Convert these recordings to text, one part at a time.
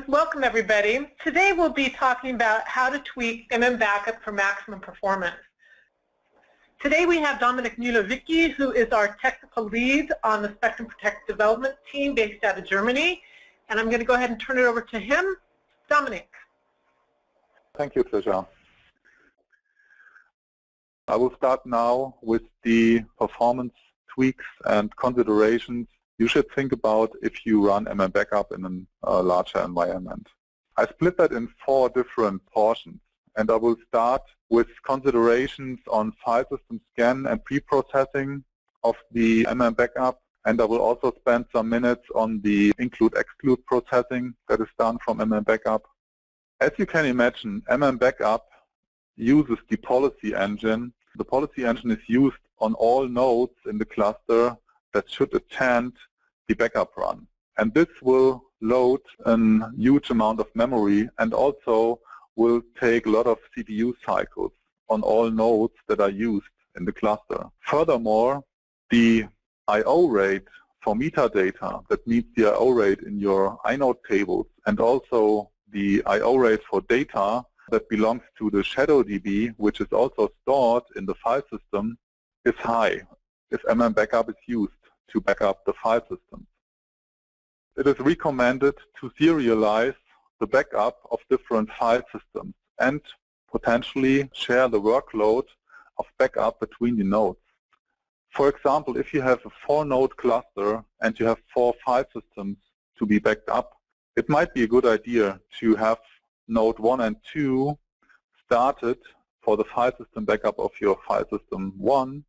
Welcome everybody. Today we'll be talking about how to tweak mmbackup for maximum performance. Today we have Dominic Mueller-Wicke, who is our technical lead on the Spectrum Protect development team based out of Germany. And I'm going to go ahead and turn it over to him. Dominic. Thank you, Tricia. I will start now with the performance tweaks and considerations you should think about if you run mmbackup in a larger environment. I split that in 4 different portions, and I will start with considerations on file system scan and pre-processing of the mmbackup, and I will also spend some minutes on the include-exclude processing that is done from mmbackup. As you can imagine, mmbackup uses the policy engine. The policy engine is used on all nodes in the cluster that should attend the backup run. And this will load a huge amount of memory and also will take a lot of CPU cycles on all nodes that are used in the cluster. Furthermore, the I/O rate for metadata, that means the I/O rate in your inode tables, and also the I/O rate for data that belongs to the shadow DB, which is also stored in the file system, is high if mmbackup is used to back up the file system. It is recommended to serialize the backup of different file systems and potentially share the workload of backup between the nodes. For example, if you have a 4-node cluster and you have 4 file systems to be backed up, it might be a good idea to have node 1 and 2 started for the file system backup of your file system 1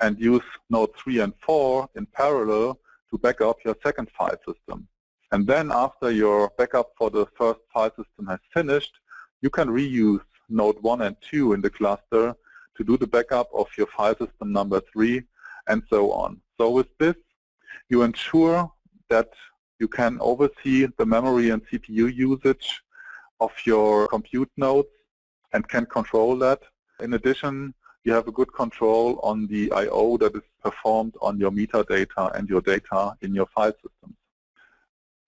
and use node 3 and 4 in parallel to back up your second file system. And then after your backup for the first file system has finished, you can reuse node 1 and 2 in the cluster to do the backup of your file system number 3 and so on. So with this, you ensure that you can oversee the memory and CPU usage of your compute nodes and can control that. In addition, you have a good control on the I/O that is performed on your metadata and your data in your file systems.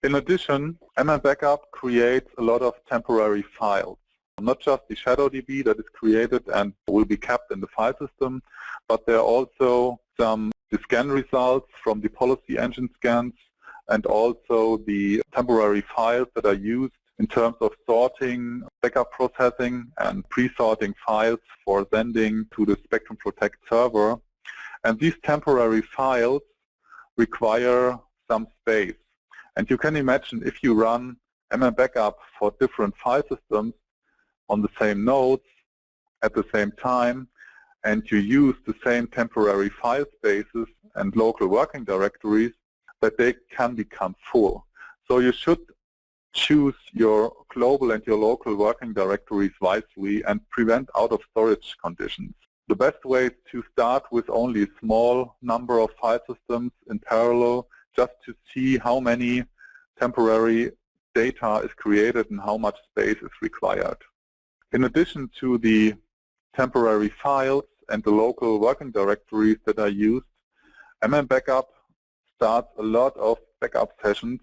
In addition, mmbackup creates a lot of temporary files. Not just the shadow DB that is created and will be kept in the file system, but there are also the scan results from the policy engine scans and also the temporary files that are used in terms of sorting, backup processing, and pre-sorting files for sending to the Spectrum Protect server. And these temporary files require some space. And you can imagine if you run mmbackup for different file systems on the same nodes at the same time, and you use the same temporary file spaces and local working directories, that they can become full. So you should choose your global and your local working directories wisely and prevent out-of-storage conditions. The best way is to start with only a small number of file systems in parallel, just to see how many temporary data is created and how much space is required. In addition to the temporary files and the local working directories that are used, mmbackup starts a lot of backup sessions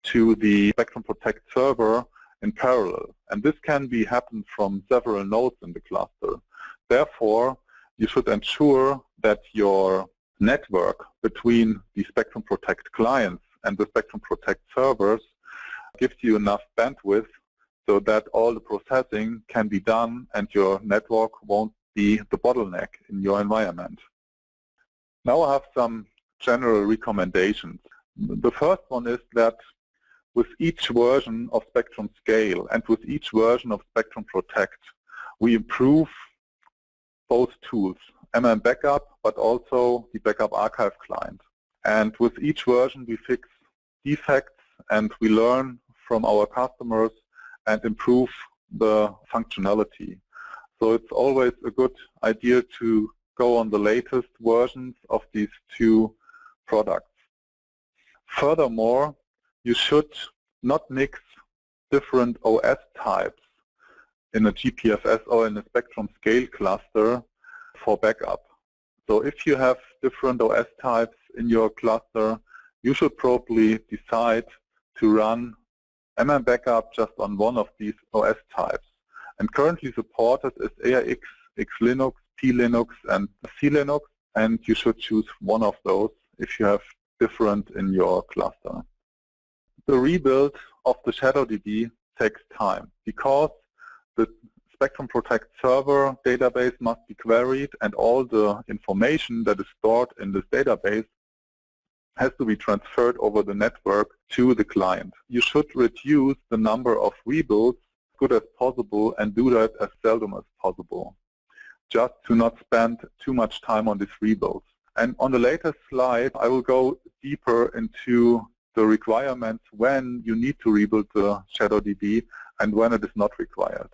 to the Spectrum Protect server in parallel. And this can be happened from several nodes in the cluster. Therefore, you should ensure that your network between the Spectrum Protect clients and the Spectrum Protect servers gives you enough bandwidth so that all the processing can be done and your network won't be the bottleneck in your environment. Now I have some general recommendations. The first one is that with each version of Spectrum Scale and with each version of Spectrum Protect, we improve both tools, mmbackup, but also the backup archive client. And with each version, we fix defects and we learn from our customers and improve the functionality. So it's always a good idea to go on the latest versions of these 2 products. Furthermore, you should not mix different OS types in a GPFS or in a Spectrum Scale cluster for backup. So if you have different OS types in your cluster, you should probably decide to run mmbackup just on one of these OS types. And currently supported is AIX, X-Linux, P-Linux, and C-Linux, and you should choose one of those if you have different in your cluster. The rebuild of the ShadowDB takes time because the Spectrum Protect server database must be queried and all the information that is stored in this database has to be transferred over the network to the client. You should reduce the number of rebuilds as good as possible and do that as seldom as possible, just to not spend too much time on these rebuilds. And on the latest slide, I will go deeper into the requirements when you need to rebuild the ShadowDB and when it is not required.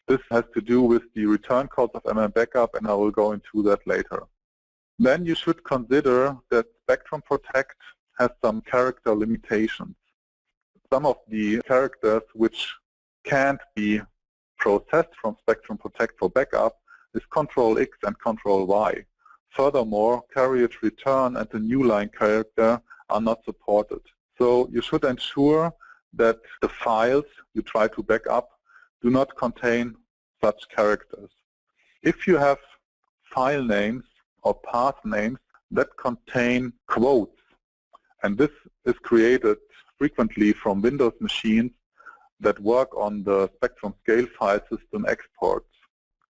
This has to do with the return codes of mmbackup, and I will go into that later. Then you should consider that Spectrum Protect has some character limitations. Some of the characters which can't be processed from Spectrum Protect for backup is Control-X and Control-Y. Furthermore, carriage return and the new line character are not supported. So you should ensure that the files you try to back up do not contain such characters. If you have file names or path names that contain quotes, and this is created frequently from Windows machines that work on the Spectrum Scale file system exports.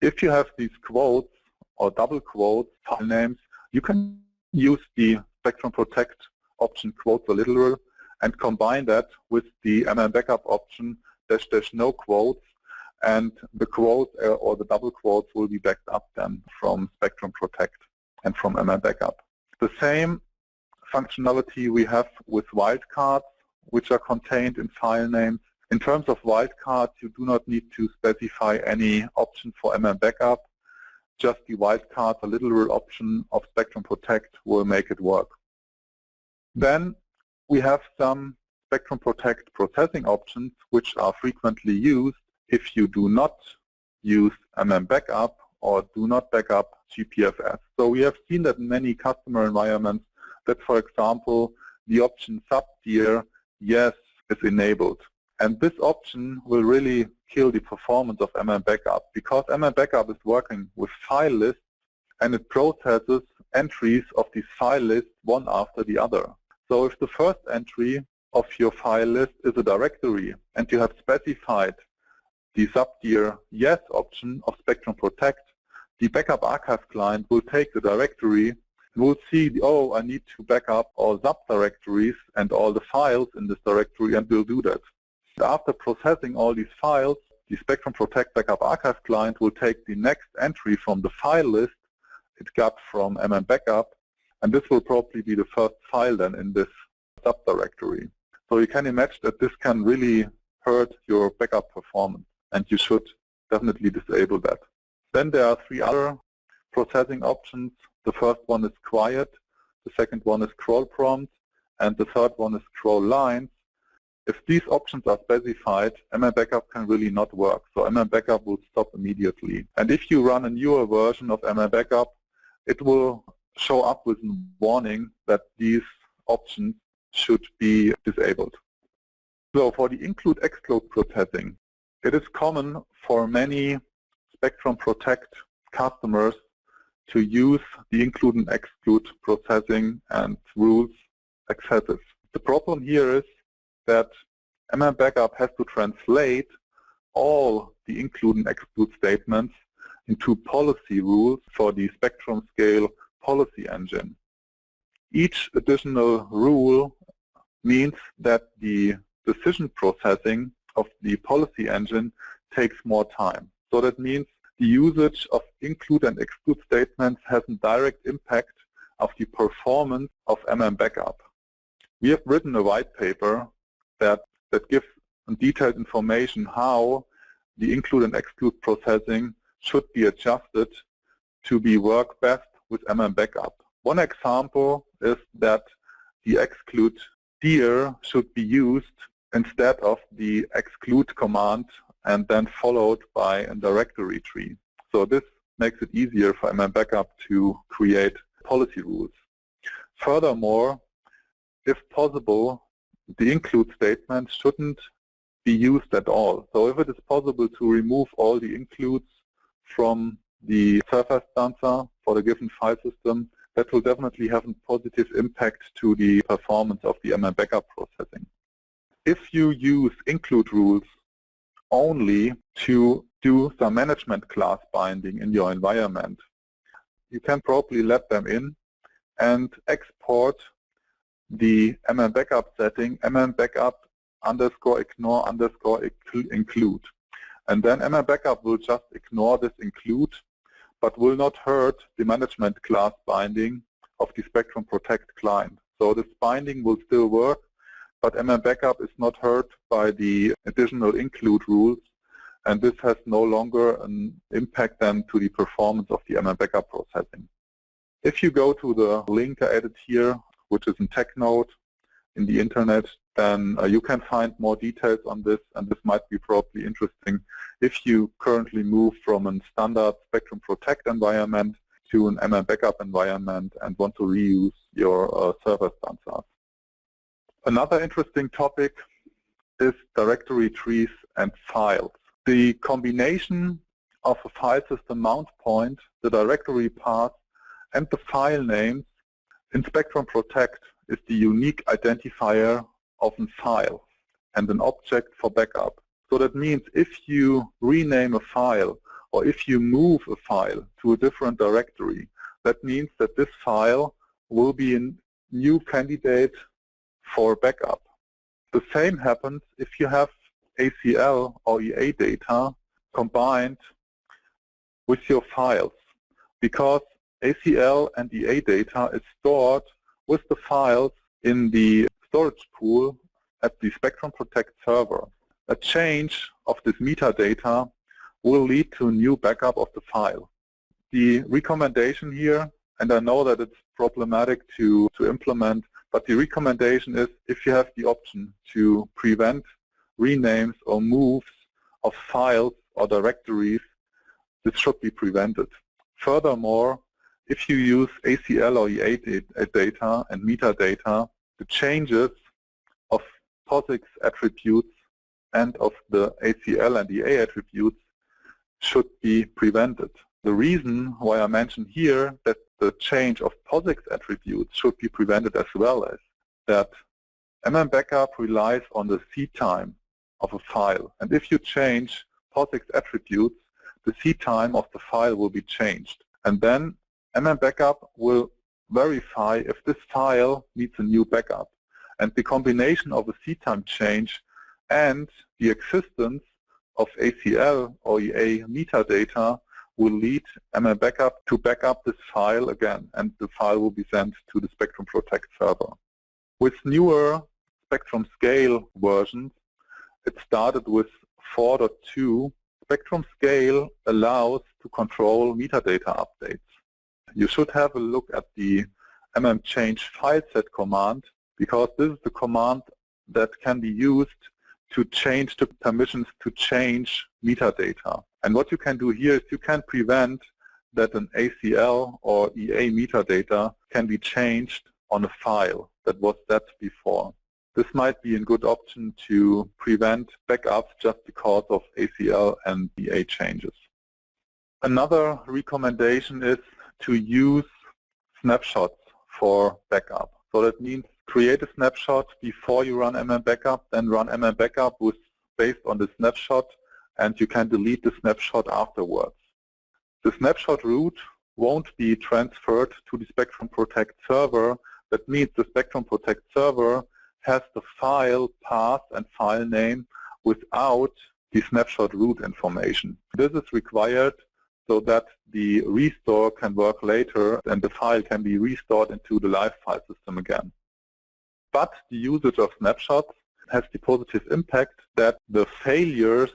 If you have these quotes or double quotes file names, you can use the Spectrum Protect option quotes or literal and combine that with the mmbackup option --no quotes, and the quotes or the double quotes will be backed up then from Spectrum Protect and from mmbackup. The same functionality we have with wildcards, which are contained in file names. In terms of wildcards, you do not need to specify any option for mmbackup. Just the wildcards or literal option of Spectrum Protect will make it work. Then we have some Spectrum Protect processing options which are frequently used if you do not use mmbackup or do not back up GPFS. So we have seen that in many customer environments that, for example, the option subtier yes is enabled. And this option will really kill the performance of mmbackup because mmbackup is working with file lists and it processes entries of these file lists one after the other. So if the first entry of your file list is a directory and you have specified the subtier yes option of Spectrum Protect, the backup archive client will take the directory and will see, oh, I need to back up all subdirectories and all the files in this directory, and will do that. After processing all these files, the Spectrum Protect backup archive client will take the next entry from the file list it got from mmbackup, and this will probably be the first file then in this subdirectory. So you can imagine that this can really hurt your backup performance, and you should definitely disable that. Then there are three other processing options. The first one is quiet, the second one is scroll prompt, and the third one is scroll lines. If these options are specified, mmbackup can really not work. So mmbackup will stop immediately. And if you run a newer version of mmbackup, it will show up with a warning that these options should be disabled. So for the include exclude processing, it is common for many Spectrum Protect customers to use the include and exclude processing and rules excessive. The problem here is that mmbackup has to translate all the include and exclude statements into policy rules for the Spectrum Scale policy engine. Each additional rule means that the decision processing of the policy engine takes more time. So that means the usage of include and exclude statements has a direct impact of the performance of mmbackup. We have written a white paper that gives detailed information how the include and exclude processing should be adjusted to work best with mmbackup. One example is that the exclude dir should be used instead of the exclude command and then followed by a directory tree. So this makes it easier for mmbackup to create policy rules. Furthermore, if possible, the include statement shouldn't be used at all. So if it is possible to remove all the includes from the surface stanza for the given file system, that will definitely have a positive impact to the performance of the mmbackup processing. If you use include rules only to do some management class binding in your environment, you can probably let them in and export the mmbackup setting mmbackup _ignore _include. And then mmbackup will just ignore this include, but will not hurt the management class binding of the Spectrum Protect client. So this binding will still work, but mmbackup is not hurt by the additional include rules, and this has no longer an impact then to the performance of the mmbackup processing. If you go to the link I added here, which is in TechNote in the internet, then you can find more details on this, and this might be probably interesting if you currently move from a standard Spectrum Protect environment to an mmbackup environment and want to reuse your server stanzas. Another interesting topic is directory trees and files. The combination of a file system mount point, the directory path, and the file names in Spectrum Protect is the unique identifier of a file and an object for backup. So that means if you rename a file or if you move a file to a different directory, that means that this file will be a new candidate for backup. The same happens if you have ACL or EA data combined with your files, because ACL and EA data is stored with the files in the storage pool at the Spectrum Protect server. A change of this metadata will lead to a new backup of the file. The recommendation here, and I know that it's problematic to implement, but the recommendation is if you have the option to prevent renames or moves of files or directories, this should be prevented. Furthermore, if you use ACL or EA data and metadata, the changes of POSIX attributes and of the ACL and EA attributes should be prevented. The reason why I mention here that the change of POSIX attributes should be prevented as well as that mmbackup relies on the seed time of a file. And if you change POSIX attributes, the seed time of the file will be changed. And then mmbackup will verify if this file needs a new backup. And the combination of a seed time change and the existence of ACL or EA metadata will lead mmbackup to back up this file again, and the file will be sent to the Spectrum Protect server. With newer Spectrum Scale versions, it started with 4.2. Spectrum Scale allows to control metadata updates. You should have a look at the mmchange fileset command, because this is the command that can be used to change the permissions to change metadata. And what you can do here is you can prevent that an ACL or EA metadata can be changed on a file that was set before. This might be a good option to prevent backups just because of ACL and EA changes. Another recommendation is to use snapshots for backup. So that means create a snapshot before you run mmbackup, then run mmbackup based on the snapshot, and you can delete the snapshot afterwards. The snapshot root won't be transferred to the Spectrum Protect server. That means the Spectrum Protect server has the file path and file name without the snapshot root information. This is required so that the restore can work later and the file can be restored into the live file system again. But the usage of snapshots has the positive impact that the failures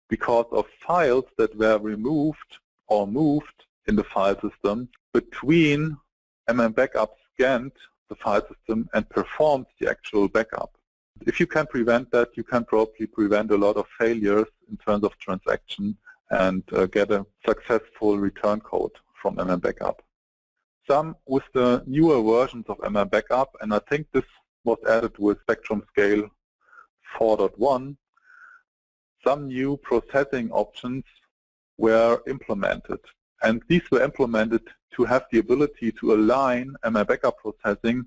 because of files that were removed or moved in the file system between mmbackup scanned the file system and performed the actual backup. If you can prevent that, you can probably prevent a lot of failures in terms of transaction and get a successful return code from mmbackup. Some with the newer versions of mmbackup, and I think this was added with Spectrum Scale 4.1, some new processing options were implemented. And these were implemented to have the ability to align mmbackup processing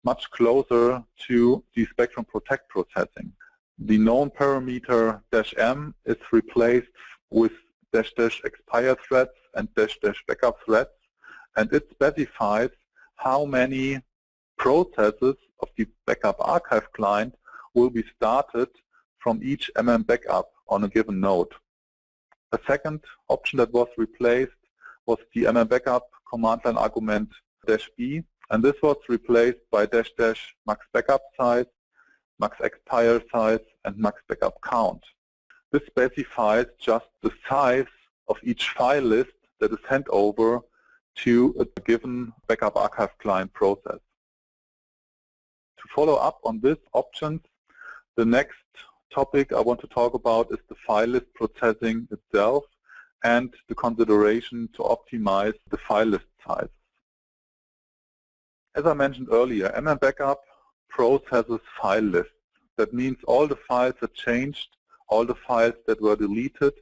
much closer to the Spectrum Protect processing. The known parameter -m is replaced with --expire threads and --backup threads, and it specifies how many processes of the backup archive client will be started from each mmbackup on a given node. A second option that was replaced was the mmbackup command line argument -b, and this was replaced by --max backup size, max expire size, and max backup count. This specifies just the size of each file list that is handed over to a given backup archive client process. To follow up on these options, the next topic I want to talk about is the file list processing itself and the consideration to optimize the file list size. As I mentioned earlier, mmbackup processes file lists. That means all the files that changed, all the files that were deleted,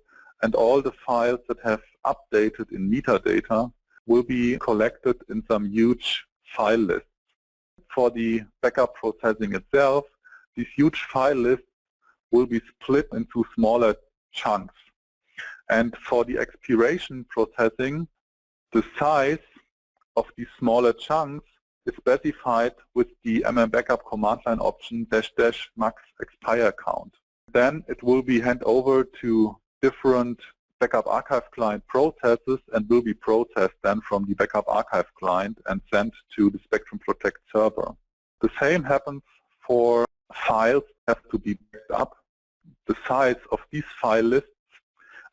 and all the files that have updated in metadata will be collected in some huge file lists. For the backup processing itself, these huge file lists will be split into smaller chunks. And for the expiration processing, the size of these smaller chunks is specified with the mmbackup command line option --max expire count. Then it will be handed over to different backup archive client processes and will be processed then from the backup archive client and sent to the Spectrum Protect server. The same happens for files that have to be backed up. The size of these file lists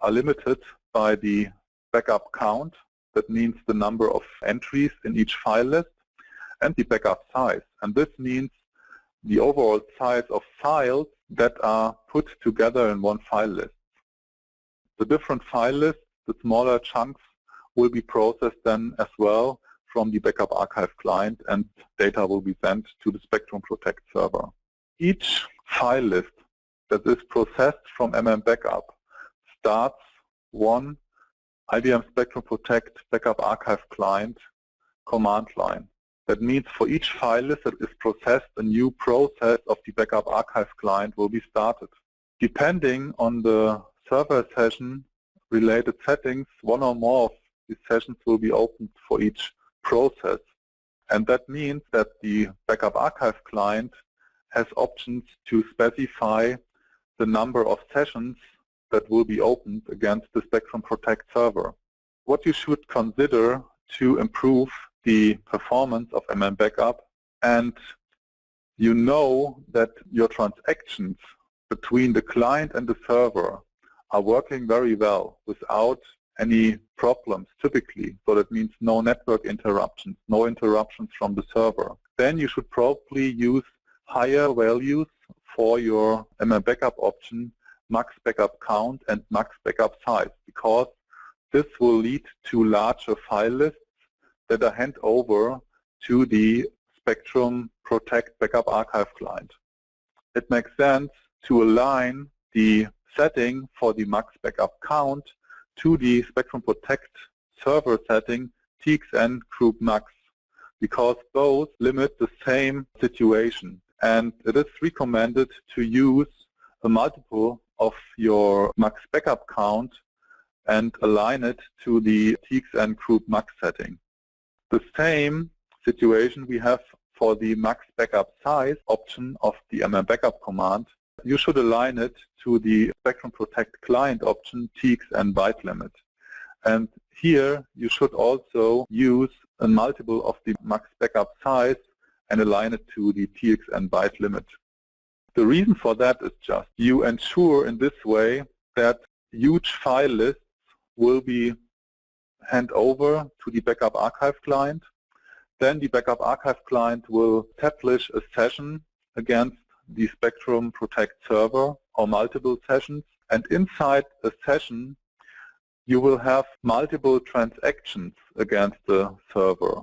are limited by the backup count. That means the number of entries in each file list, and the backup size. And this means the overall size of files that are put together in one file list. The different file lists, the smaller chunks, will be processed then as well from the backup archive client, and data will be sent to the Spectrum Protect server. Each file list that is processed from mmbackup starts one IBM Spectrum Protect backup archive client command line. That means for each file list that is processed, a new process of the backup archive client will be started. Depending on the server session related settings, one or more of these sessions will be opened for each process. And that means that the backup archive client has options to specify the number of sessions that will be opened against the Spectrum Protect server. What you should consider to improve the performance of mmbackup, and you know that your transactions between the client and the server are working very well without any problems typically. So that means no network interruptions, no interruptions from the server. Then you should probably use higher values for your mmbackup option, max backup count and max backup size, because this will lead to larger file lists that are handed over to the Spectrum Protect backup archive client. It makes sense to align the setting for the max backup count to the Spectrum Protect server setting txn group max, because both limit the same situation, and it is recommended to use a multiple of your max backup count and align it to the txn group max setting. The same situation we have for the max backup size option of the mmbackup command. You should align it to the Spectrum Protect client option txn byte limit. And here you should also use a multiple of the max backup size and align it to the txn byte limit. The reason for that is just you ensure in this way that huge file lists will be handed over to the backup archive client. Then the backup archive client will establish a session against the Spectrum Protect server or multiple sessions, and inside a session you will have multiple transactions against the server.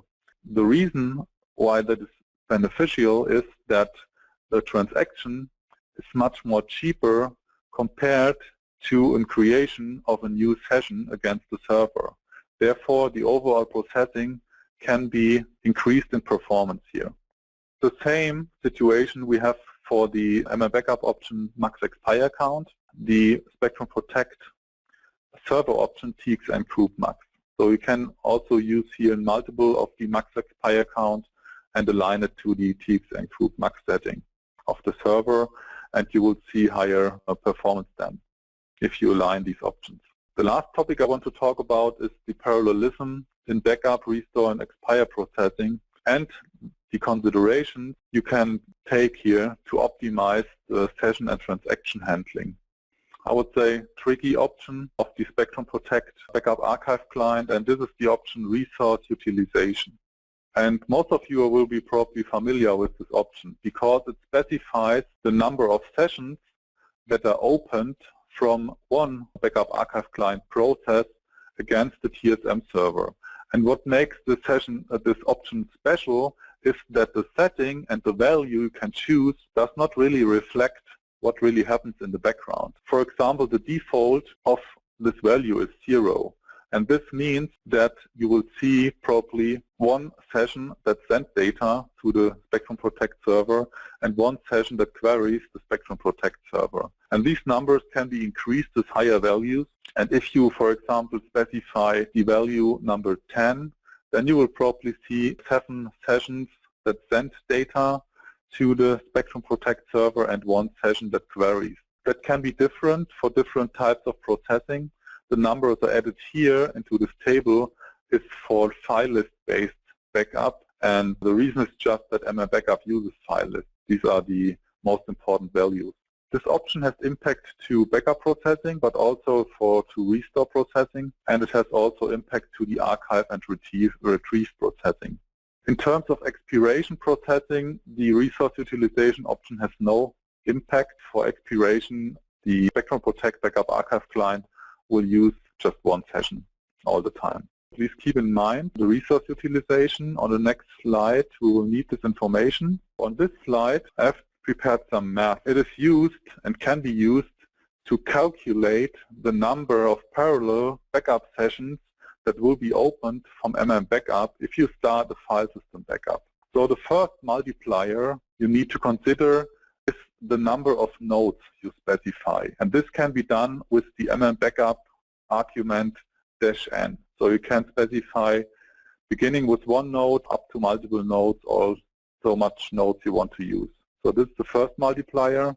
The reason why that is beneficial is that the transaction is much more cheaper compared to a creation of a new session against the server. Therefore, the overall processing can be increased in performance here. The same situation we have for the mmbackup option max expire count, the Spectrum Protect server option TX and group max. So you can also use here multiple of the max expire count and align it to the TX and group max setting of the server, and you will see higher performance then if you align these options. The last topic I want to talk about is the parallelism in backup, restore, and expire processing, and the considerations you can take here to optimize the session and transaction handling. I would say tricky option of the Spectrum Protect backup archive client, and this is the option resource utilization. And most of you will be probably familiar with this option because it specifies the number of sessions that are opened from one backup archive client process against the TSM server. And what makes this option special is that the setting and the value you can choose does not really reflect what really happens in the background. For example, the default of this value is 0. And this means that you will see probably one session that sends data to the Spectrum Protect server and one session that queries the Spectrum Protect server. And these numbers can be increased with higher values. And if you, for example, specify the value number 10, then you will probably see 7 sessions that send data to the Spectrum Protect server and one session that queries. That can be different for different types of processing. The numbers are added here into this table is for file list-based backup, and the reason is just that mmbackup uses file lists. These are the most important values. This option has impact to backup processing, but also to restore processing, and it has also impact to the archive and retrieve processing. In terms of expiration processing, the resource utilization option has no impact. For expiration, the Spectrum Protect backup archive client will use just one session all the time. Please keep in mind the resource utilization. On the next slide, we will need this information. On this slide, I have prepared some math. It is used and can be used to calculate the number of parallel backup sessions that will be opened from mmbackup if you start a file system backup. So the first multiplier you need to consider is the number of nodes you specify. And this can be done with the mmbackup argument -n. So you can specify beginning with one node up to multiple nodes or so much nodes you want to use. So this is the first multiplier.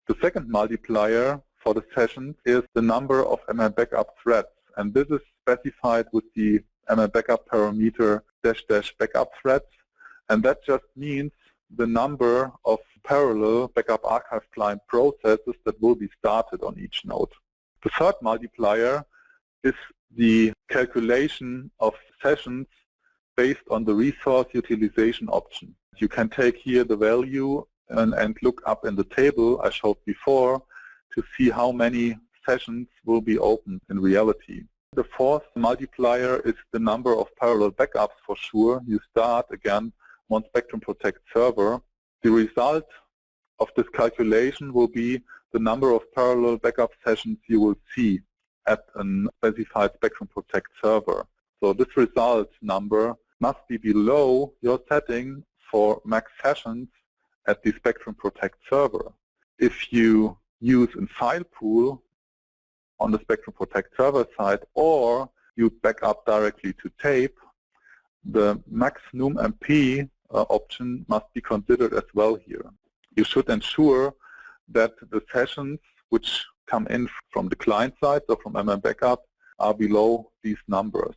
The second multiplier for the sessions is the number of mmbackup threads. And this is specified with the mmbackup parameter --backup threads. And that just means the number of parallel backup archive client processes that will be started on each node. The third multiplier is the calculation of sessions based on the resource utilization option. You can take here the value and look up in the table I showed before to see how many sessions will be opened in reality. The fourth multiplier is the number of parallel backups for sure. You start again on Spectrum Protect server. The result of this calculation will be the number of parallel backup sessions you will see at a specified Spectrum Protect server. So this result number must be below your setting for max sessions at the Spectrum Protect server. If you use a file pool on the Spectrum Protect server side or you back up directly to tape, the max nummp option must be considered as well here. You should ensure that the sessions which come in from the client side, so from mmbackup, are below these numbers.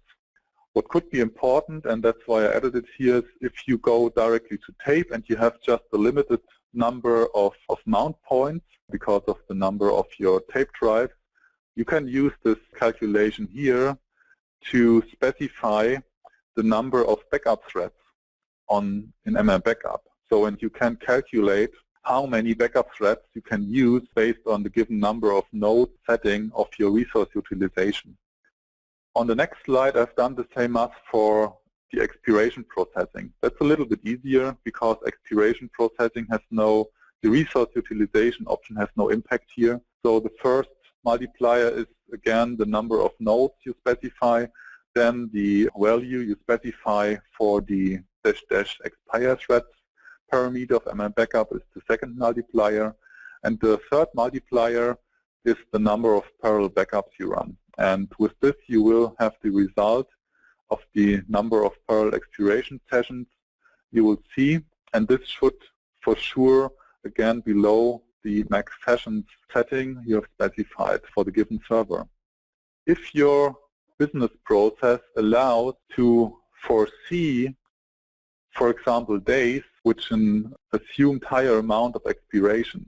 What could be important, and that's why I added it here, is if you go directly to tape and you have just a limited number of mount points because of the number of your tape drive, you can use this calculation here to specify the number of backup threads in mmbackup. So, and you can calculate how many backup threads you can use based on the given number of node setting of your resource utilization. On the next slide, I've done the same math for the expiration processing. That's a little bit easier because expiration processing has the resource utilization option has no impact here. So the first multiplier is again the number of nodes you specify, then the value you specify for the -- expire threads parameter of mmbackup is the second multiplier, and the third multiplier is the number of parallel backups you run. And with this you will have the result of the number of parallel expiration sessions you will see, and this should for sure again below the max sessions setting you have specified for the given server. If your business process allows to foresee, for example, days which an assumed higher amount of expirations.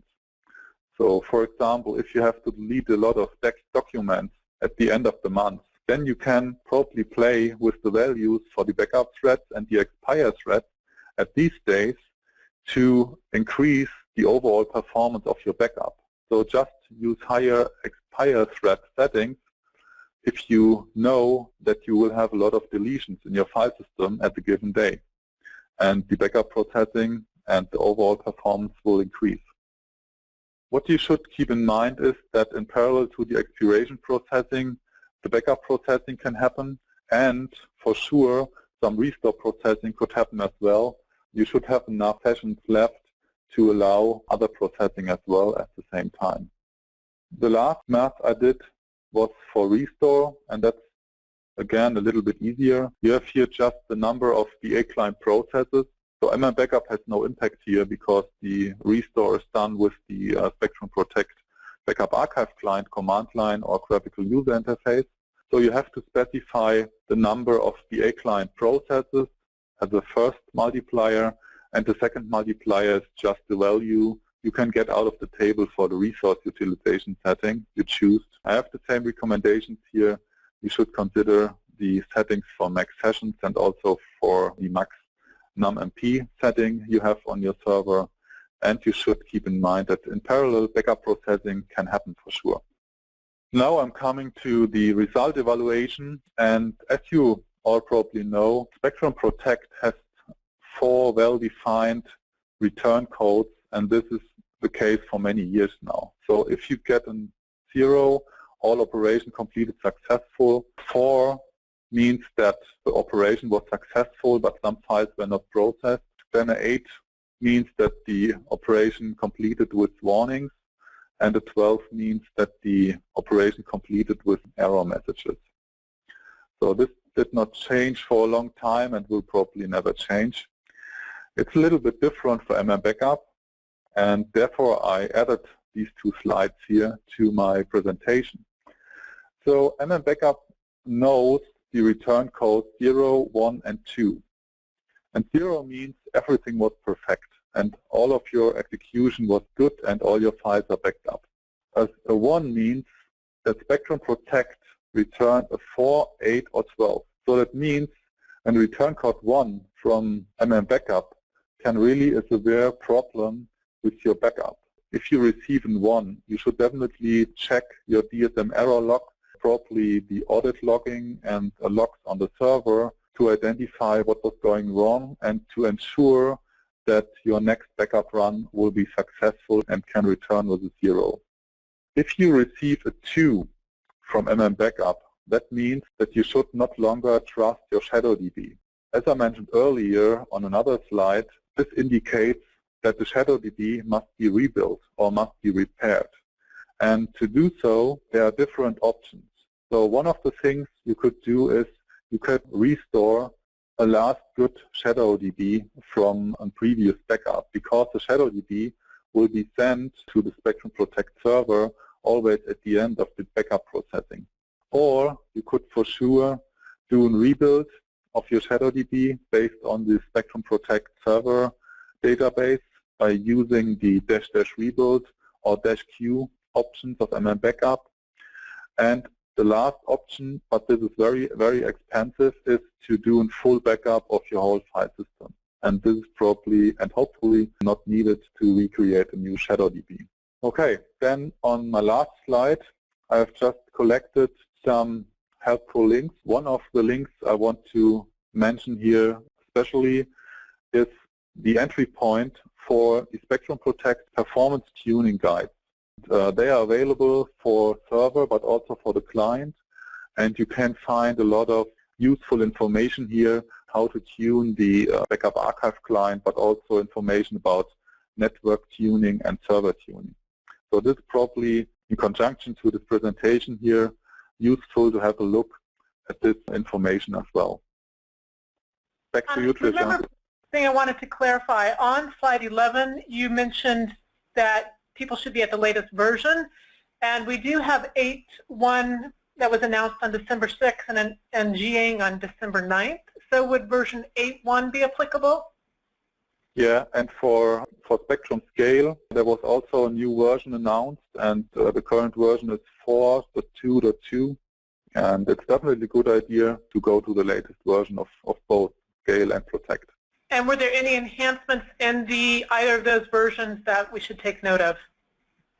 So for example, if you have to delete a lot of documents at the end of the month, then you can probably play with the values for the backup threads and the expire threads at these days to increase the overall performance of your backup. So just use higher expire thread settings if you know that you will have a lot of deletions in your file system at the given day. And the backup processing and the overall performance will increase. What you should keep in mind is that in parallel to the expiration processing, the backup processing can happen, and for sure some restore processing could happen as well. You should have enough sessions left to allow other processing as well at the same time. The last math I did was for restore, and that's again a little bit easier. You have here just the number of VA client processes. So mmbackup has no impact here because the restore is done with the Spectrum Protect backup archive client command line or graphical user interface. So you have to specify the number of VA client processes as the first multiplier, and the second multiplier is just the value you can get out of the table for the resource utilization setting you choose. I have the same recommendations here. You should consider the settings for max sessions and also for the max nummp setting you have on your server, and you should keep in mind that in parallel backup processing can happen for sure. Now I'm coming to the result evaluation, and as you all probably know, Spectrum Protect has 4 well-defined return codes, and this is the case for many years now. So if you get a 0, all operation completed successful. 4 means that the operation was successful but some files were not processed. Then 8 means that the operation completed with warnings, and a 12 means that the operation completed with error messages. So this did not change for a long time and will probably never change. It's a little bit different for mmbackup, and therefore I added these 2 slides here to my presentation. So mmbackup knows the return code 0, 1, and 2. And 0 means everything was perfect and all of your execution was good and all your files are backed up. As a 1 means that Spectrum Protect returned a 4, 8, or 12. So that means a return code 1 from mmbackup can really a severe problem with your backup. If you receive a 1, you should definitely check your DSM error log, probably the audit logging and logs on the server to identify what was going wrong and to ensure that your next backup run will be successful and can return with a 0. If you receive a 2 from mmbackup, that means that you should not longer trust your ShadowDB. As I mentioned earlier on another slide, this indicates that the ShadowDB must be rebuilt or must be repaired. And to do so, there are different options. So one of the things you could do is you could restore a last good ShadowDB from a previous backup, because the ShadowDB will be sent to the Spectrum Protect server always at the end of the backup processing. Or you could for sure do a rebuild of your ShadowDB based on the Spectrum Protect server database by using the --rebuild or -q options of mmbackup. And the last option, but this is very, very expensive, is to do a full backup of your whole file system. And this is probably and hopefully not needed to recreate a new ShadowDB. Okay, then on my last slide, I have just collected some helpful links. One of the links I want to mention here especially is the entry point for the Spectrum Protect performance tuning guide. They are available for server but also for the client, and you can find a lot of useful information here, how to tune the backup archive client, but also information about network tuning and server tuning. So this is probably, in conjunction to this presentation here, useful to have a look at this information as well. Back to you, Tricia. Remember, thing I wanted to clarify, on slide 11, you mentioned that people should be at the latest version, and we do have 8.1 that was announced on December 6th and GAing on December 9th. So would version 8.1 be applicable? Yeah, and for Spectrum Scale, there was also a new version announced, and the current version is 4.2.2, and it's definitely a good idea to go to the latest version of both Scale and Protect. And were there any enhancements in either of those versions that we should take note of?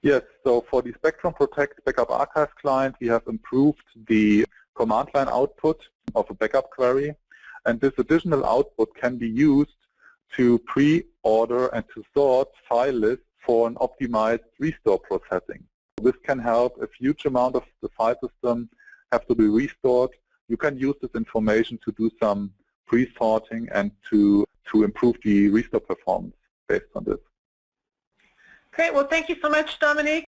Yes, so for the Spectrum Protect Backup Archive client, we have improved the command line output of a backup query, and this additional output can be used to pre-order and to sort file lists for an optimized restore processing. This can help a huge amount of the file system have to be restored. You can use this information to do some pre-sorting and to improve the restore performance based on this. Great. Well, thank you so much, Dominic.